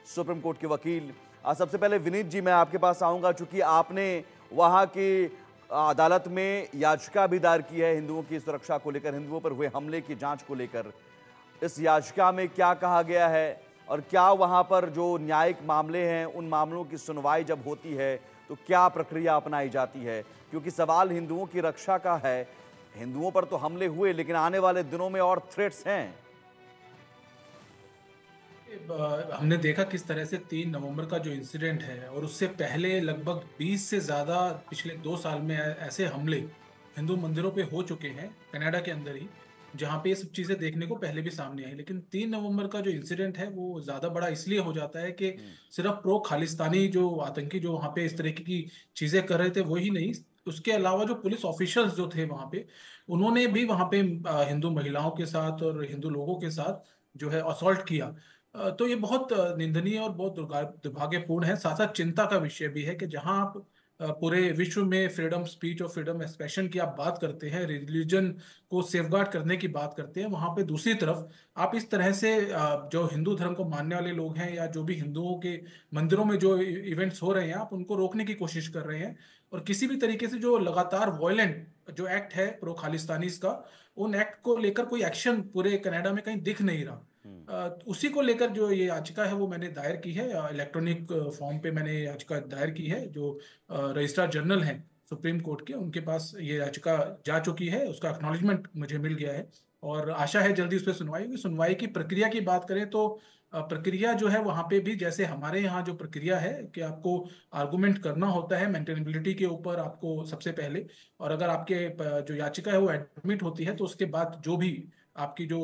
Supreme court के वकील। सबसे पहले विनीत जी, मैं आपके पास आऊंगा, चूंकि आपने वहां की अदालत में याचिका भी दायर की है हिंदुओं की सुरक्षा को लेकर, हिंदुओं पर हुए हमले की जांच को लेकर। इस याचिका में क्या कहा गया है और क्या वहां पर जो न्यायिक मामले हैं उन मामलों की सुनवाई जब होती है तो क्या प्रक्रिया अपनाई जाती है? क्योंकि सवाल हिंदुओं की रक्षा का है। हिंदुओं पर तो हमले हुए, लेकिन आने वाले दिनों में और थ्रेट्स हैं। हमने देखा किस तरह से 3 नवंबर का जो इंसिडेंट है और उससे पहले लगभग 20 से ज्यादा पिछले 2 साल में ऐसे हमले हिंदू मंदिरों पे हो चुके हैं कनाडा के अंदर ही, जहाँ पे ये सब चीजें देखने को पहले भी सामने आई। लेकिन 3 नवंबर का जो इंसिडेंट है वो ज्यादा बड़ा इसलिए हो जाता है कि सिर्फ प्रो खालिस्तानी जो आतंकी जो वहाँ पे इस तरीके की चीजें कर रहे थे वही नहीं, उसके अलावा जो पुलिस ऑफिशियल्स जो थे वहाँ पे, उन्होंने भी वहाँ पे हिंदू महिलाओं के साथ और हिंदू लोगों के साथ जो है असॉल्ट किया। तो ये बहुत निंदनीय और बहुत दुर्भाग्यपूर्ण है। साथ साथ चिंता का विषय भी है कि जहां आप पूरे विश्व में फ्रीडम स्पीच और फ्रीडम एक्सप्रेशन की आप बात करते हैं, रिलीजन को सेफगार्ड करने की बात करते हैं, वहां पे दूसरी तरफ आप इस तरह से जो हिंदू धर्म को मानने वाले लोग हैं या जो भी हिंदुओं के मंदिरों में जो इवेंट्स हो रहे हैं आप उनको रोकने की कोशिश कर रहे हैं। और किसी भी तरीके से जो लगातार वॉयलेंट जो एक्ट है प्रो खालिस्तानीज का, उन एक्ट को लेकर कोई एक्शन पूरे कनाडा में कहीं दिख नहीं रहा। उसी को लेकर जो ये याचिका है वो मैंने दायर की है, इलेक्ट्रॉनिक फॉर्म पे मैंने याचिका दायर की है। जो रजिस्ट्रार जनरल हैं सुप्रीम कोर्ट के, उनके पास ये याचिका जा चुकी है, उसका एक्नॉलेजमेंट मुझे मिल गया है और आशा है जल्दी उस पर सुनवाई होगी। सुनवाई की प्रक्रिया की बात करें तो प्रक्रिया जो है वहां पे भी जैसे हमारे यहाँ जो प्रक्रिया है कि आपको आर्गुमेंट करना होता है मेंटेनेबिलिटी के ऊपर आपको सबसे पहले, और अगर आपके जो याचिका है वो एडमिट होती है तो उसके बाद जो भी आपकी जो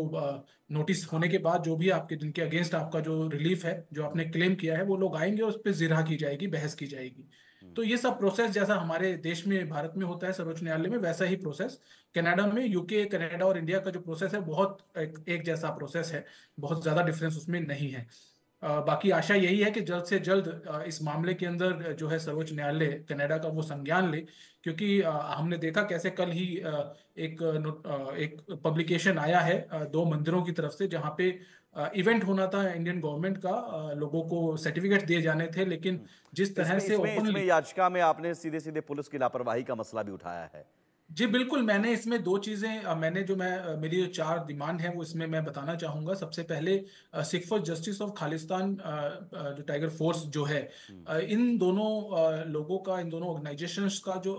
नोटिस होने के बाद जो भी आपके जिनके अगेंस्ट आपका जो रिलीफ है जो आपने क्लेम किया है वो लोग आएंगे और उस पर जिरह की जाएगी, बहस की जाएगी। तो ये सब प्रोसेस जैसा हमारे देश में भारत में होता है सर्वोच्च न्यायालय में, वैसा ही प्रोसेस कनाडा में, यूके कनाडा और इंडिया का जो प्रोसेस है बहुत एक जैसा प्रोसेस है, बहुत ज्यादा डिफरेंस उसमें नहीं है। बाकी आशा यही है कि जल्द से जल्द इस मामले के अंदर जो है सर्वोच्च न्यायालय कनाडा का वो संज्ञान ले, क्योंकि हमने देखा कैसे कल ही एक पब्लिकेशन आया है 2 मंदिरों की तरफ से जहाँ पे इवेंट होना था इंडियन गवर्नमेंट का, लोगों को सर्टिफिकेट दिए जाने थे, लेकिन जिस तरह इसमें से इसमें इसमें ओपनली। याचिका में आपने सीधे सीधे पुलिस की लापरवाही का मसला भी उठाया है। जी बिल्कुल, मैंने इसमें 2 चीजें मैंने जो मेरी जो 4 डिमांड है वो इसमें मैं बताना चाहूंगा। सबसे पहले Sikh for justice of Khalistan जो टाइगर फोर्स जो है, इन दोनों लोगों का, इन दोनों ऑर्गेनाइजेशंस का जो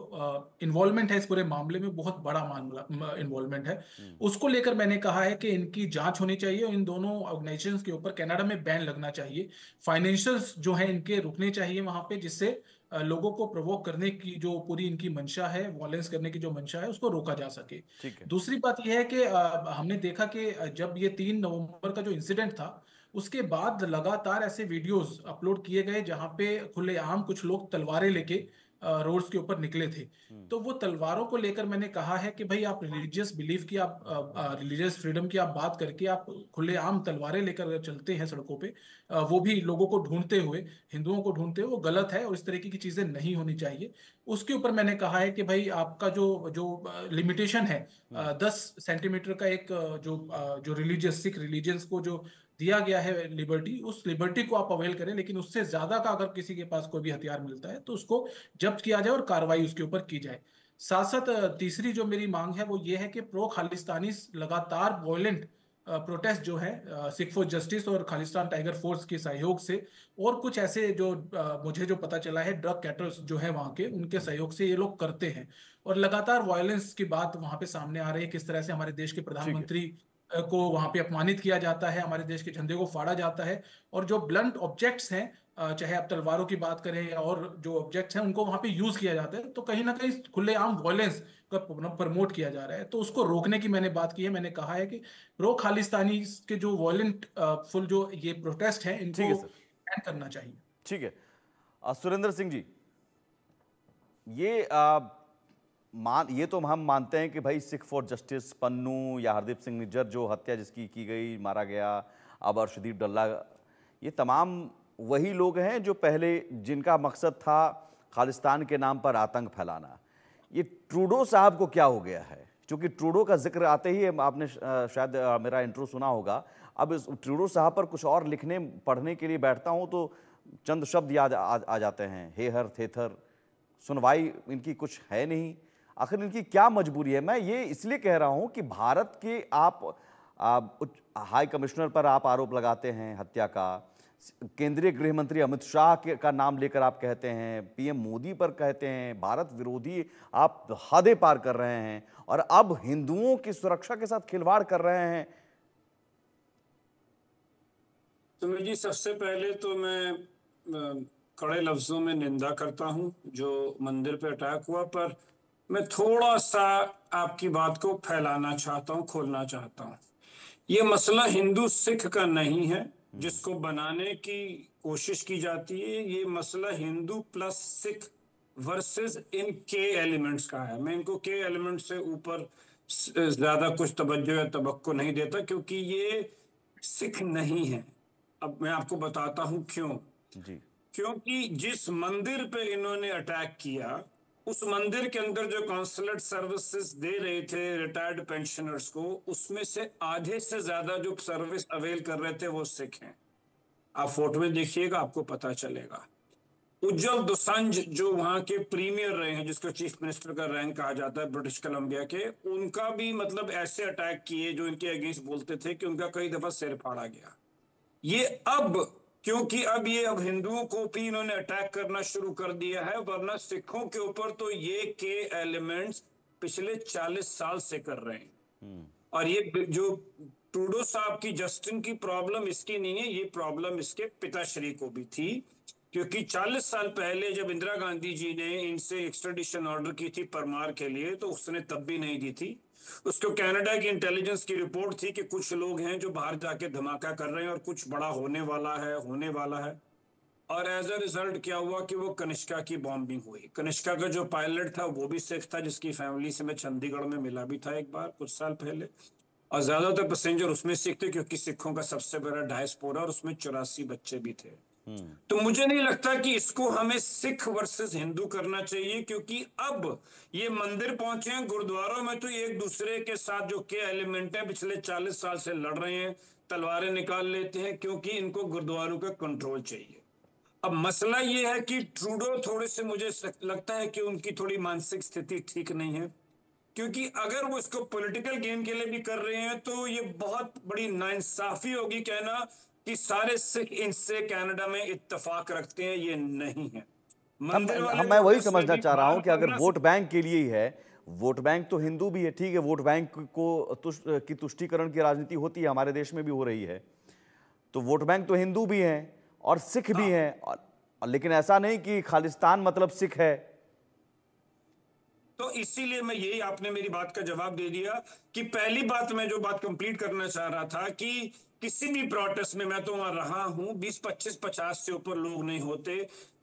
इन्वॉल्वमेंट है इस पूरे मामले में बहुत बड़ा मामला इन्वॉल्वमेंट है। उसको लेकर मैंने कहा है कि इनकी जांच होनी चाहिए और इन दोनों ऑर्गेनाइजेशंस के ऊपर कनाडा में बैन लगना चाहिए। फाइनेंशियल्स जो है इनके रुकने चाहिए वहां पे, जिससे लोगों को प्रोवोक करने की जो पूरी इनकी मंशा है, वॉयलेंस करने की जो मंशा है, उसको रोका जा सके। ठीक है। दूसरी बात यह है कि हमने देखा कि जब ये 3 नवंबर का जो इंसिडेंट था उसके बाद लगातार ऐसे वीडियोस अपलोड किए गए जहां पे खुलेआम कुछ लोग तलवारें लेके रोड्स के ऊपर निकले थे। तो वो तलवारों को लेकर मैंने कहा है कि भाई आप रिलीजियस बिलीफ की, आप रिलीजियस फ्रीडम की आप बात करके आप खुलेआम तलवारें लेकर अगर चलते हैं सड़कों पे, वो भी लोगों को ढूंढते हुए, हिंदुओं को ढूंढते हुए, वो गलत है और इस तरीके की चीजें नहीं होनी चाहिए। उसके ऊपर मैंने कहा है कि भाई आपका जो जो लिमिटेशन है 10 सेंटीमीटर का, एक जो रिलीजियस सिख रिलीजियंस को जो दिया गया है लिबर्टी, उस लिबर्टी को आप अवेल करें, लेकिन उससे ज्यादा का अगर किसी के पास कोई भी हथियार मिलता है तो उसको जब्त किया जाए और कार्रवाई उसके ऊपर की जाए। साथ साथ तीसरी जो मेरी मांग है वो ये है कि प्रो खालिस्तानी लगातार वॉयलेंट प्रोटेस्ट जो है सिख फॉर जस्टिस और खालिस्तान टाइगर फोर्स के सहयोग से, और कुछ ऐसे जो मुझे जो पता चला है ड्रग कैटर्स जो है वहां के, उनके सहयोग से ये लोग करते हैं। और लगातार वायलेंस की बात वहां पे सामने आ रही है, किस तरह से हमारे देश के ठीक है। प्रधानमंत्री को वहां पे अपमानित किया जाता है, हमारे देश के झंडे को फाड़ा जाता है, और जो ब्लंट ऑब्जेक्ट्स हैं, चाहे आप तलवारों की बात करें या और जो ऑब्जेक्ट्स हैं, उनको वहां पे यूज किया जाता है। तो कहीं ना कहीं खुलेआम वायलेंस का प्रमोट किया जा रहा है, तो उसको रोकने की मैंने बात की है। मैंने कहा है कि प्रो खालिस्तानी के जो वायलेंट फुल जो ये प्रोटेस्ट हैं ठीक इनको है सर। बैन करना चाहिए। ठीक है। सुरेंद्र सिंह जी, ये ये तो हम मानते हैं कि भाई सिख फॉर जस्टिस पन्नू या हरदीप सिंह निज्जर जो हत्या जिसकी की गई, मारा गया, अब अर्शदीप डल्ला, ये तमाम वही लोग हैं जो पहले, जिनका मकसद था खालिस्तान के नाम पर आतंक फैलाना। ये ट्रूडो साहब को क्या हो गया है? क्योंकि ट्रूडो का जिक्र आते ही आपने शायद मेरा इंट्रो सुना होगा, अब इस ट्रूडो साहब पर कुछ और लिखने पढ़ने के लिए बैठता हूँ तो चंद शब्द याद आ जाते हैं, हेहर थेथर। सुनवाई इनकी कुछ है नहीं। आखिर इनकी क्या मजबूरी है? मैं ये इसलिए कह रहा हूं कि भारत के आप हाई कमिश्नर पर आप आरोप लगाते हैं हत्या का, केंद्रीय गृह मंत्री अमित शाह का नाम लेकर आप कहते हैं, पीएम मोदी पर कहते हैं, भारत विरोधी आप हदें पार कर रहे हैं, और अब हिंदुओं की सुरक्षा के साथ खिलवाड़ कर रहे हैं। सुमित जी, सबसे पहले तो मैं कड़े लफ्जों में निंदा करता हूं जो मंदिर पे अटैक हुआ, पर मैं थोड़ा सा आपकी बात को फैलाना चाहता हूं, खोलना चाहता हूं। ये मसला हिंदू सिख का नहीं है जिसको बनाने की कोशिश की जाती है। ये मसला हिंदू प्लस सिख वर्सेस इन के एलिमेंट्स का है। मैं इनको के एलिमेंट से ऊपर ज्यादा कुछ तवज्जो या तवक्को नहीं देता, क्योंकि ये सिख नहीं है। अब मैं आपको बताता हूं क्यों। जी। क्योंकि जिस मंदिर पे इन्होंने अटैक किया, उस मंदिर के अंदर जो कॉन्सुलेट सर्विसेज दे रहे थे रिटायर्ड पेंशनर्स को, उसमें से आधे से ज्यादा जो सर्विस अवेल कर रहे थे वो सिख हैं। आप फोटो में देखिएगा, आपको पता चलेगा। उज्जवल दोसांझ जो वहां के प्रीमियर रहे हैं, जिसको चीफ मिनिस्टर का रैंक कहा जाता है ब्रिटिश कोलंबिया के, उनका भी मतलब ऐसे अटैक किए जो इनके अगेंस्ट बोलते थे कि उनका कई दफा सिर फाड़ा गया। ये अब क्योंकि अब हिंदुओं को भी इन्होंने अटैक करना शुरू कर दिया है, वरना सिखों के ऊपर तो ये के एलिमेंट्स पिछले 40 साल से कर रहे हैं। और ये जो ट्रूडो साहब की, जस्टिन की प्रॉब्लम इसकी नहीं है, ये प्रॉब्लम इसके पिताश्री को भी थी। क्योंकि 40 साल पहले जब इंदिरा गांधी जी ने इनसे एक्स्ट्राडिशन ऑर्डर की थी परमार के लिए, तो उसने तब भी नहीं दी थी। उसको कनाडा की इंटेलिजेंस की रिपोर्ट थी कि कुछ लोग हैं जो बाहर जाके धमाका कर रहे हैं और कुछ बड़ा होने वाला है। और एज अ रिजल्ट क्या हुआ कि वो कनिष्का की बॉम्बिंग हुई। कनिष्का का जो पायलट था वो भी सिख था, जिसकी फैमिली से मैं चंडीगढ़ में मिला भी था एक बार कुछ साल पहले। और ज्यादातर पैसेंजर उसमें सिख थे, क्योंकि सिखों का सबसे बड़ा डायस्पोरा, और उसमें 84 बच्चे भी थे। तो मुझे नहीं लगता कि इसको हमें सिख वर्सेस हिंदू करना चाहिए, क्योंकि अब ये मंदिर पहुंचे हैं, गुरुद्वारों में तो एक दूसरे के साथ जो के एलिमेंट है पिछले 40 साल से लड़ रहे हैं, तलवारें निकाल लेते हैं, क्योंकि इनको गुरुद्वारों का कंट्रोल चाहिए। अब मसला ये है कि ट्रूडो थोड़े से, मुझे लगता है कि उनकी थोड़ी मानसिक स्थिति ठीक नहीं है, क्योंकि अगर वो इसको पॉलिटिकल गेम के लिए भी कर रहे हैं तो ये बहुत बड़ी नाइंसाफी होगी कहना कि सारे सिख इनसे कनाडा में इत्तेफाक रखते हैं। ये नहीं है। मंदिर वाले मैं वही वोटर्स से समझना भी चाह रहा हूं बात कि अगर करना वोट बैंक के लिए ही है, वोट बैंक तो हिंदू भी है, ठीक है, वोट बैंक को की तुष्टीकरण की राजनीति होती है, हमारे देश में भी हो रही है, तो वोट बैंक तो हिंदू भी हैं और सिख भी हैं, और लेकिन ऐसा नहीं कि खालिस्तान मतलब सिख है। तो इसीलिए मैं यही, आपने मेरी बात का जवाब दे दिया कि पहली बात मैं जो बात कंप्लीट करना चाह रहा था कि किसी भी प्रोटेस्ट में, मैं तो वहां रहा हूं, 20, 25, 50 से ऊपर लोग नहीं होते।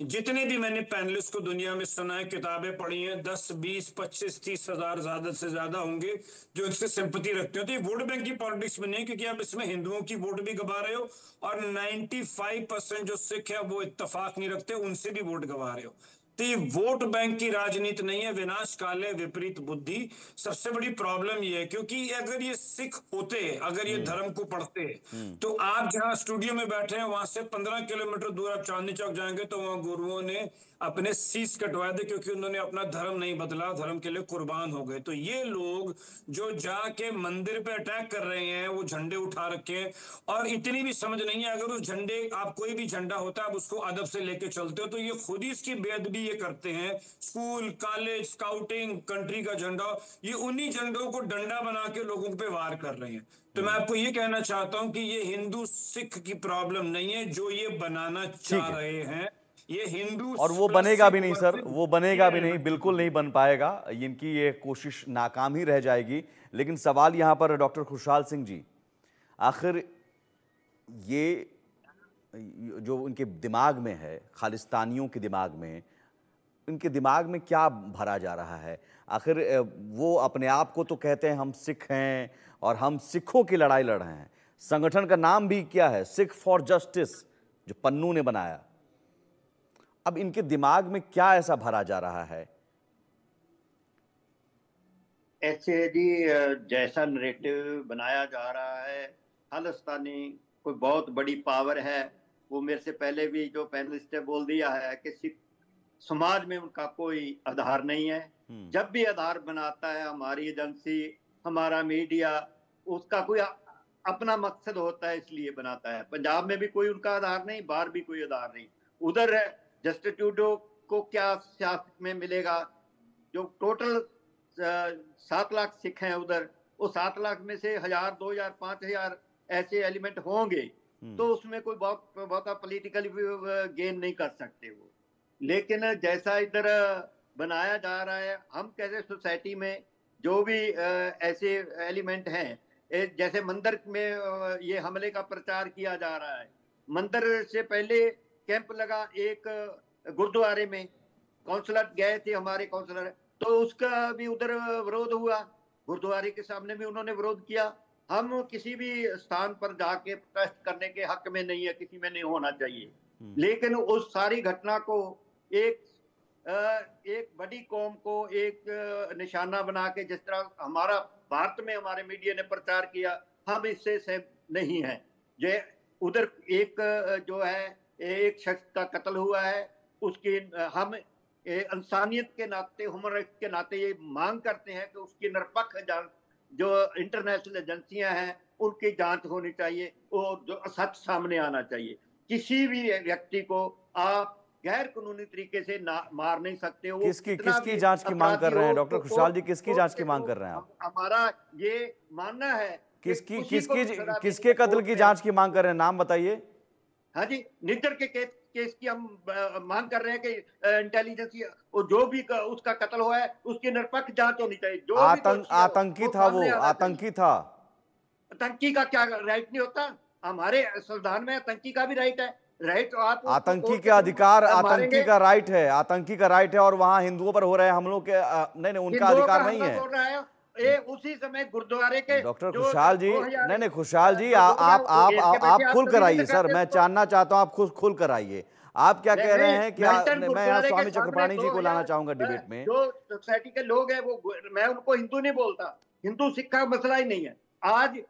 जितने भी मैंने पैनलिस्ट को दुनिया में सुना है, किताबें पढ़ी हैं, 10, 20, 25, 30 हजार ज्यादा से ज्यादा होंगे जो इससे सिंपैथी रखते हो। तो ये वोट बैंक की पॉलिटिक्स में नहीं, क्योंकि आप इसमें हिंदुओं की वोट भी गवा रहे हो, और 95% जो सिख है वो इत्तेफाक नहीं रखते, उनसे भी वोट गवा रहे हो। तो ये वोट बैंक की राजनीति नहीं है, विनाश काले विपरीत बुद्धि। सबसे बड़ी प्रॉब्लम ये है, क्योंकि अगर ये सिख होते, अगर ये धर्म को पढ़ते, तो आप जहां स्टूडियो में बैठे हैं वहां से 15 किलोमीटर दूर आप चांदनी चौक जाएंगे तो वहां गुरुओं ने अपने शीश कटवा दे, क्योंकि उन्होंने अपना धर्म नहीं बदला, धर्म के लिए कुर्बान हो गए। तो ये लोग जो जाके मंदिर पे अटैक कर रहे हैं, वो झंडे उठा रखे हैं, और इतनी भी समझ नहीं है, अगर उस झंडे, आप कोई भी झंडा होता है आप उसको अदब से लेके चलते हो, तो ये खुद ही इसकी बेअदबी ये करते हैं। स्कूल, कॉलेज, स्काउटिंग, कंट्री का झंडा, ये उन्हीं झंडों को डंडा बना के लोगों पे वार कर रहे हैं। तो मैं आपको ये कहना चाहता हूं कि ये हिंदू सिख की प्रॉब्लम नहीं है जो ये बनाना चाह रहे हैं, ये हिंदू और वो प्लस बनेगा सिख भी नहीं सर, वर्सेस वो बनेगा भी नहीं, एलिमेंट की बिल्कुल नहीं बन पाएगा। इनकी ये कोशिश नाकाम ही रह जाएगी। लेकिन सवाल यहां पर डॉक्टर खुशहाल सिंह जी, आखिर ये जो उनके दिमाग में है, खालिस्तानियों के दिमाग में, इनके दिमाग में क्या भरा जा रहा है? आखिर वो अपने आप को तो कहते हैं हम सिख हैं और हम सिखों की लड़ाई लड़ रहे हैं। संगठन का नाम भी क्या है? सिख फॉर जस्टिस, जो पन्नू ने बनाया। अब इनके दिमाग में क्या ऐसा भरा जा रहा है? ऐसे जी, जैसा नरेटिव बनाया जा रहा है खालिस्तानी कोई बहुत बड़ी पावर है। वो मेरे से पहले भी जो पैनलिस्ट ने बोल दिया है कि सिख समाज में उनका कोई आधार नहीं है। जब भी आधार बनाता है हमारी एजेंसी, हमारा मीडिया, उसका कोई अपना मकसद होता है इसलिए बनाता है। पंजाब में भी कोई उनका आधार नहीं, बाहर भी कोई आधार नहीं। उधर जस्टिस ट्रूडो को क्या सियासत में मिलेगा? जो टोटल 7 लाख सिख हैं उधर, वो 7 लाख में से 1000, 2000, 5000 ऐसे एलिमेंट होंगे, तो उसमें कोई बहुत पॉलिटिकली गेन नहीं कर सकते वो। लेकिन जैसा इधर बनाया जा रहा है, हम कैसे सोसाइटी में जो भी ऐसे एलिमेंट हैं, जैसे मंदिर में ये हमले का प्रचार किया जा रहा है। मंदिर से पहले कैंप लगा एक गुरुद्वारे में, काउंसलर गए थे हमारे काउंसलर, तो उसका भी उधर विरोध हुआ। गुरुद्वारे के सामने भी उन्होंने विरोध किया। हम किसी भी स्थान पर जाके प्रोटेस्ट करने के हक में नहीं है, किसी में नहीं होना चाहिए। लेकिन उस सारी घटना को एक बड़ी कौम को एक निशाना बना के, जिस तरह हमारा भारत में हमारे मीडिया ने प्रचार किया, हम इससे सहमत नहीं है। ये उधर एक जो है एक शख्स का कत्ल हुआ है, उसकी हम इंसानियत के नाते, ह्यूमन राइट्स के नाते ये मांग करते हैं कि उसकी निरपेक्ष जांच, जो इंटरनेशनल एजेंसियां हैं उनकी जांच होनी चाहिए और जो सच सामने आना चाहिए। किसी भी व्यक्ति को आप गैर कानूनी तरीके से मार नहीं सकते हो। किसकी जांच की मांग कर रहे हैं डॉक्टर खुशहाल जी? किसकी जांच की मांग कर रहे हैं आप? हमारा ये मानना है किसके कत्ल की जांच की मांग कर रहे हैं? नाम बताइए। हाँ जी, निज्जर के केस की हम मांग कर रहे हैं कि इंटेलिजेंस जो भी उसका कत्ल हुआ है उसकी निरपेक्ष जांच होनी चाहिए। जो आतंकी था वो, आतंकी था। आतंकी का क्या राइट नहीं होता? हमारे संविधान में आतंकी का भी राइट है। राइट, आप आतंकी के अधिकार, आतंकी का राइट है, आतंकी का राइट है। और वहां हिंदुओं पर हो रहे हमलों के नहीं, उनका अधिकार नहीं है। उसी समय गुरुद्वारे के डॉक्टर खुशहाल जी, नहीं खुशहाल जी, आप खुल कर आइए सर, मैं जानना चाहता हूं, आप खुद खुल कर आइए। आप क्या कह रहे हैं कि मैं यहाँ स्वामी चक्रपाणी जी को लाना चाहूंगा डिबेट में। जो सोसाइटी के लोग हैं वो, मैं उनको हिंदू नहीं बोलता, हिंदू सिख का मसला ही नहीं है। आज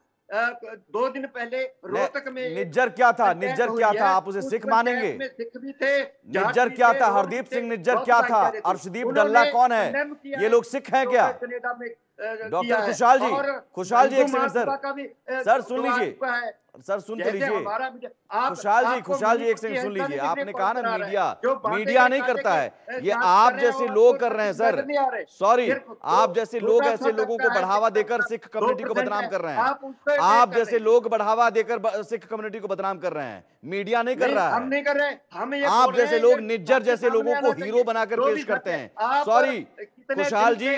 2 दिन पहले रोहतक में निज्जर क्या था? निज्जर क्या था? आप उसे सिख मानेंगे? सिख भी थे। निज्जर क्या था? हरदीप सिंह निज्जर क्या था? अर्शदीप डल्ला कौन है? ये लोग सिख हैं क्या? डॉक्टर खुशहाल जी, खुशहाल जी एक सेकंड सर सुन लीजिए, सर सुन तो लीजिए। खुशहाल जी एक सेकंड सुन लीजिए। आपने कहा ना मीडिया नहीं करता है, ये आप जैसे लोग कर रहे हैं सर। सॉरी, आप जैसे लोग ऐसे लोगों को बढ़ावा देकर सिख कम्युनिटी को बदनाम कर रहे हैं। आप जैसे लोग बढ़ावा देकर सिख कम्युनिटी को बदनाम कर रहे हैं, मीडिया नहीं कर रहा है। हम नहीं कर रहे। आप जैसे लोग निज्जर जैसे लोगों को हीरो बनाकर पेश करते हैं। सॉरी खुशहाल जी,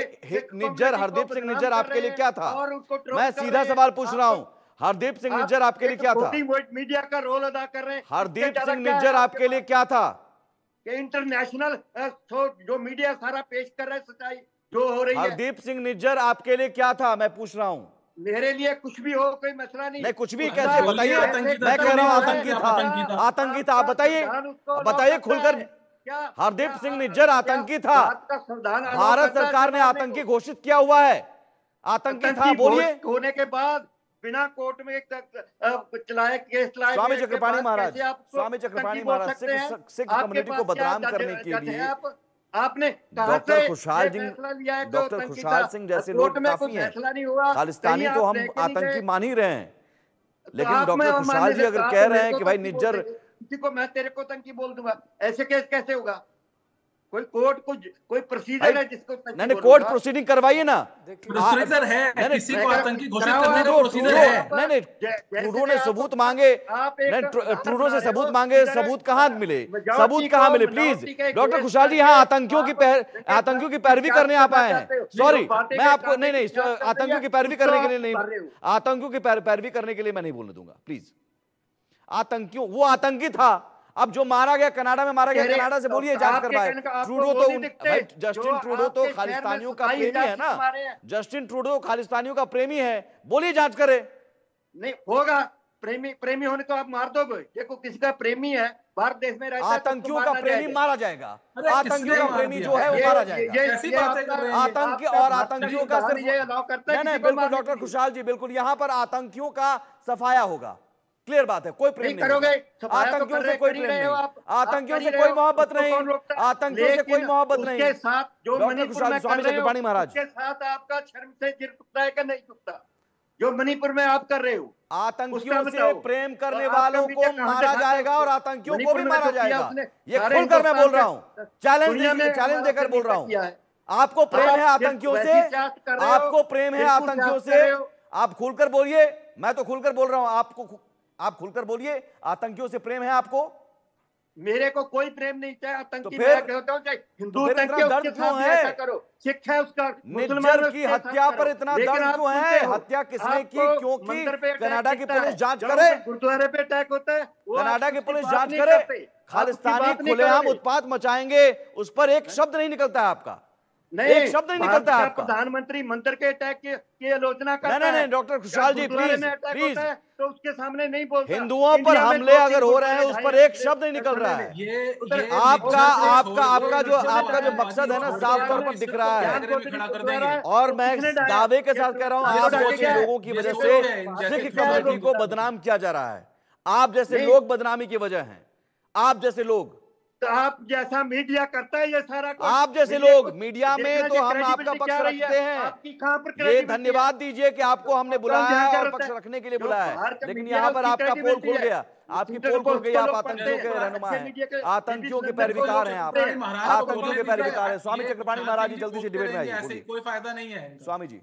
निज्जर, हरदीप सिंह निज्जर आपके लिए क्या था? मैं सीधा सवाल पूछ रहा हूं, हरदीप सिंह निज्जर आपके लिए क्या था? मीडिया का रोल अदा कर रहे हैं। हरदीप सिंह निज्जर आपके लिए क्या था? इंटरनेशनल जो मीडिया सारा पेश कर रहा है, सच्चाई जो हो रही है। हरदीप सिंह निज्जर आपके लिए क्या था, मैं पूछ रहा हूं। मेरे लिए कुछ भी हो, कोई मसला नहीं। कुछ भी कैसे बताइए? मैं कह रहा हूं आतंकी था, आतंकी था। आप बताइए खुलकर। हरदीप सिंह निज्जर आतंकी था। भारत सरकार ने आतंकी घोषित किया हुआ है, आतंकी था। बोलिए। होने के बाद बिना कोर्ट में चलाए केस चलाए स्वामी चक्रपाणी महाराज, स्वामी चक्रपाणी महाराज सिख कम्युनिटी को बदनाम करने के लिए आपने डॉक्टर खुशहाल जी, डॉक्टर खुशहाल सिंह जैसे लोग काफी हैं। खालिस्तानी को हम आतंकी मान ही रहे हैं, लेकिन डॉक्टर खुशहाल जी अगर कह रहे हैं कि भाई निज्जर, किसी को मैं तेरे को आतंकी बोल दूंगा, ऐसे केस कैसे होगा? कोई कोर्ट कोई प्रोसीजर है जिसको नहीं, कोर्ट प्रोसीडिंग करवाइए ना। प्रोसीजर है, किसी को आतंकी घोषित करने का प्रोसीजर है। नहीं, ट्रूडो ने सबूत मांगे, ट्रूडो से सबूत मांगे, सबूत कहाँ मिले? सबूत कहाँ मिले? प्लीज डॉक्टर खुशहाल जी, यहाँ आतंकियों की पैरवी करने आप आए हैं। सॉरी, मैं आपको नहीं, आतंकियों की पैरवी करने के लिए नहीं, आतंकियों की पैरवी करने के लिए मैं नहीं बोलने दूंगा प्लीज। आतंकियों, वो आतंकी था। अब जो मारा गया कनाडा में, मारा गया कनाडा से बोलिए जांच करवाए। ट्रूडो तो जस्टिन ट्रूडो तो खालिस्तानियों का प्रेमी है ना, जस्टिन ट्रूडो खालिस्तानियों का प्रेमी है, बोलिए जांच करे। नहीं होगा, प्रेमी होने को आप मार दोगे? देखो किसी का प्रेमी है, भारत देश में रहता है, आतंकियों का प्रेमी मारा जाएगा, आतंकियों का प्रेमी जो है वो मारा जाएगा। आतंकी और आतंकियों का सिर्फ नहीं, बिल्कुल डॉक्टर खुशहाल जी, बिल्कुल यहाँ पर आतंकियों का सफाया होगा, क्लियर बात है, कोई प्रेम नहीं करोगे, आतंकियों से कोई प्रेम नहीं, आतंकियों से कोई मोहब्बत नहीं, आतंकियों से कोई मोहब्बत नहीं। के साथ जो मणिपुर में स्वामी चक्रपाणी महाराज के साथ आपका शर्म से गिर चुकता है कि नहीं चुकता? जो मणिपुर में आप कर रहे हो, आतंकियों से प्रेम करने वालों को मारा जाएगा और आतंकियों को भी मारा जाएगा, ये खुलकर मैं बोल रहा हूँ, चैलेंज देकर बोल रहा हूँ। आपको प्रेम है आतंकियों से, आपको प्रेम है आतंकियों से, आप खुलकर बोलिए, मैं तो खुलकर बोल रहा हूं, आप खुलकर बोलिए, आतंकियों से प्रेम है आपको? मेरे को कोई प्रेम नहीं, चाहे आतंकी तो मैं कहता हूं, चाहे हिंदू दर्द क्यों है? करो, सिख है उसका, निज्जर की हत्या पर इतना दर्द क्यों है? हत्या किसने की? क्योंकि कनाडा की पुलिस जांच करे, गुरुद्वारे पे अटैक होता है, कनाडा की पुलिस जांच करे, खालिस्तानी खुलेआम उत्पात मचाएंगे, उस पर एक शब्द नहीं निकलता है आपका, एक शब्द नहीं निकलता है आपका। प्रधानमंत्री मंदिर के अटैक की आलोचना करता है। नहीं डॉक्टर खुशहाल जी, प्लीज तो उसके सामने नहीं बोलता। हिंदुओं पर हमले अगर हो रहे हैं उस पर एक शब्द नहीं निकल रहा है। आपका जो मकसद है ना, साफ तौर पर दिख रहा है, और मैं दावे के साथ कह रहा हूं, आप जैसे लोगों की वजह से सिख कम्युनिटी को बदनाम किया जा रहा है, आप जैसे लोग बदनामी की वजह हैं, आप जैसे लोग, तो आप जैसा मीडिया करता है ये सारा, आप जैसे लोग मीडिया में, तो हम आपका पक्ष रखते हैं, ये धन्यवाद दीजिए कि आपको हमने बुलाया है और पक्ष रखने के लिए बुलाया है, लेकिन यहाँ पर आपका पोल खुल गया, आपकी पोल खुल गई, आप आतंकियों के रहनुमा हैं, आतंकियों के पैरविकार हैं, आप आतंकियों के पैरविकार हैं। स्वामी चक्रपाणी महाराज जी जल्दी से डिबेट में आइए, कोई फायदा नहीं है। स्वामी जी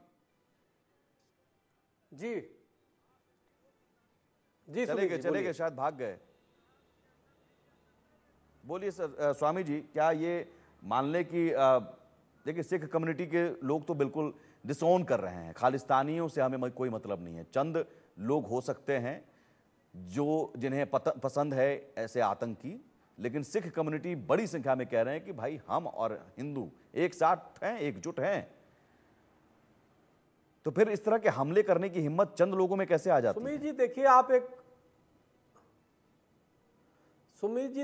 जी चले गए, शायद भाग गए, बोलिए सर। स्वामी जी, क्या ये मान लें कि देखिए सिख कम्युनिटी के लोग तो बिल्कुल डिसोन कर रहे हैं, खालिस्तानियों से हमें कोई मतलब नहीं है, चंद लोग हो सकते हैं जो जिन्हें पसंद है ऐसे आतंकी, लेकिन सिख कम्युनिटी बड़ी संख्या में कह रहे हैं कि भाई हम और हिंदू एक साथ हैं, एकजुट हैं। तो फिर इस तरह के हमले करने की हिम्मत चंद लोगों में कैसे आ जाती है? सुमित जी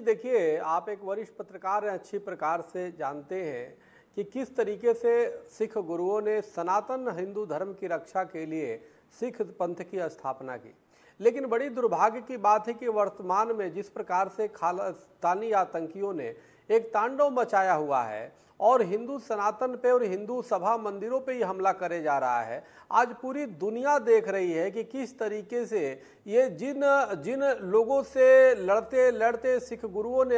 देखिए, आप एक वरिष्ठ पत्रकार हैं, अच्छी प्रकार से जानते हैं कि किस तरीके से सिख गुरुओं ने सनातन हिंदू धर्म की रक्षा के लिए सिख पंथ की स्थापना की। लेकिन बड़ी दुर्भाग्य की बात है कि वर्तमान में जिस प्रकार से खालिस्तानी आतंकियों ने एक तांडव मचाया हुआ है और हिंदू सनातन पे और हिंदू सभा मंदिरों पे ही हमला करे जा रहा है, आज पूरी दुनिया देख रही है कि किस तरीके से ये जिन लोगों से लड़ते लड़ते सिख गुरुओं ने